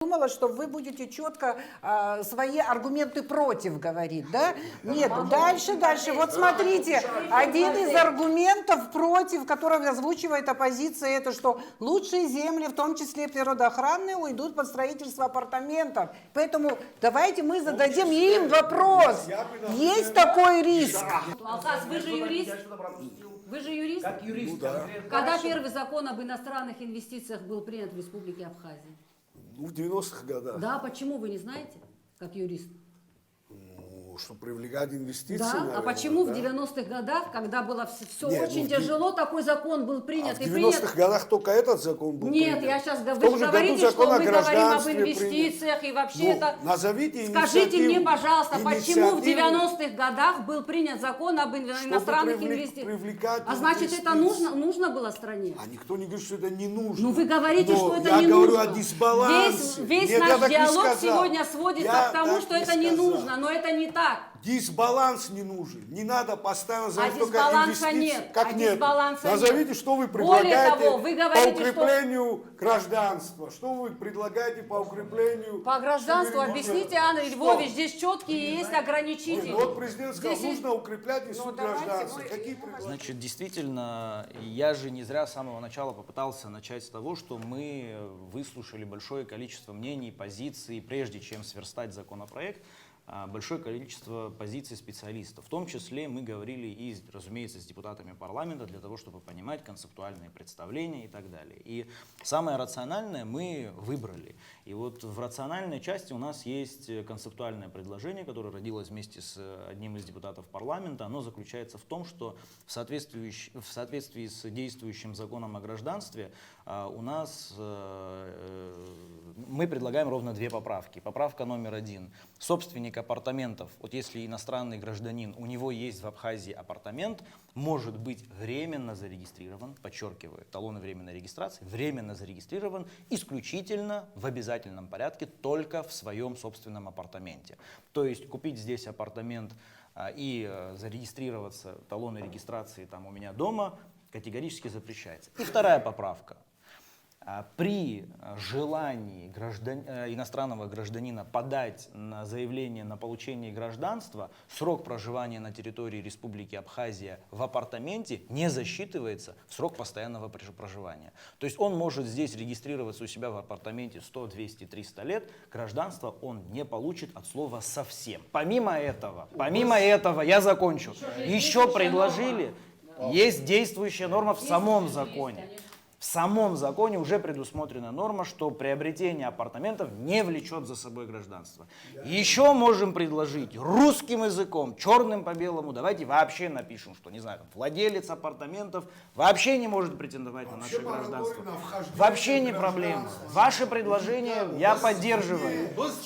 Думала, что вы будете четко свои аргументы против говорить, да? Нет, дальше. Вот смотрите, один из аргументов против, который озвучивает оппозиция, это что лучшие земли, в том числе природоохранные, уйдут под строительство апартаментов. Поэтому давайте мы зададим им вопрос. Есть такой риск? Алхаз, вы же юрист? Вы же юрист? Как юрист, Ну да. конкретно. Когда первый закон об иностранных инвестициях был принят в Республике Абхазия? Ну, в 90-х годах. Да, почему вы не знаете, как юрист? Ну, что привлекать инвестиции, Да, наверное, а почему да? в 90-х годах, когда было все Нет, очень ну, тяжело, такой закон был А принят в и 90-х годах только этот закон был Нет, принят. я сейчас В говорю, том вы же говорите, году закон что о мы говорим об гражданстве инвестициях и вообще принят. Ну, назовите Скажите мне, инициативу, пожалуйста, почему в инициативу, 90-х годах был принят закон об иностранных инвестициях? привлекать А значит, это инвестиции. нужно было стране? А никто не говорит, что это не нужно. Ну вы говорите, Но что это я не говорю нужно. о дисбалансе. Весь Нет, я наш так не диалог сказал. сегодня сводится Я к тому, так что это не сказал. нужно, но это не так. Дисбаланс не нужен. Не надо постоянно заводить только дисбаланса инвестиции. нет. Как нет? Дисбаланса Назовите, нет. что вы Более предлагаете того, вы говорите, по укреплению гражданства. Что вы предлагаете по укреплению... По гражданству суверенитета? объясните, Андрей Что? Львович, здесь четкие есть ограничители. Вот президент сказал, Здесь есть- нужно укреплять институт давайте гражданства. мы- Какие предложения? Значит, действительно, я же не зря с самого начала попытался начать с того, что мы выслушали большое количество мнений, позиций, прежде чем сверстать законопроект, большое количество позиций специалистов. В том числе мы говорили и, разумеется, с депутатами парламента для того, чтобы понимать концептуальные представления и так далее. И самое рациональное мы выбрали. И вот в рациональной части у нас есть концептуальное предложение, которое родилось вместе с одним из депутатов парламента. Оно заключается в том, что в соответствии с действующим законом о гражданстве у нас мы предлагаем ровно две поправки. Поправка номер 1. Собственник апартаментов, вот если иностранный гражданин, у него есть в Абхазии апартамент, может быть временно зарегистрирован, подчеркиваю, талоны временной регистрации, временно зарегистрирован исключительно в обязательном порядке только в своем собственном апартаменте. То есть купить здесь апартамент и зарегистрироваться, талоны регистрации там у меня дома категорически запрещается. И вторая поправка. При желании иностранного гражданина подать на заявление на получение гражданства, срок проживания на территории Республики Абхазия в апартаменте не засчитывается в срок постоянного проживания. То есть он может здесь регистрироваться у себя в апартаменте 100, 200, 300 лет, гражданство он не получит от слова совсем. Помимо этого, я закончу, еще предложили, есть действующая норма в самом законе. В самом законе уже предусмотрена норма, что приобретение апартаментов не влечет за собой гражданство. Еще можем предложить русским языком, черным по белому, давайте вообще напишем, что, не знаю, владелец апартаментов вообще не может претендовать на наше гражданство. Вообще не проблема. Ваше предложение я поддерживаю.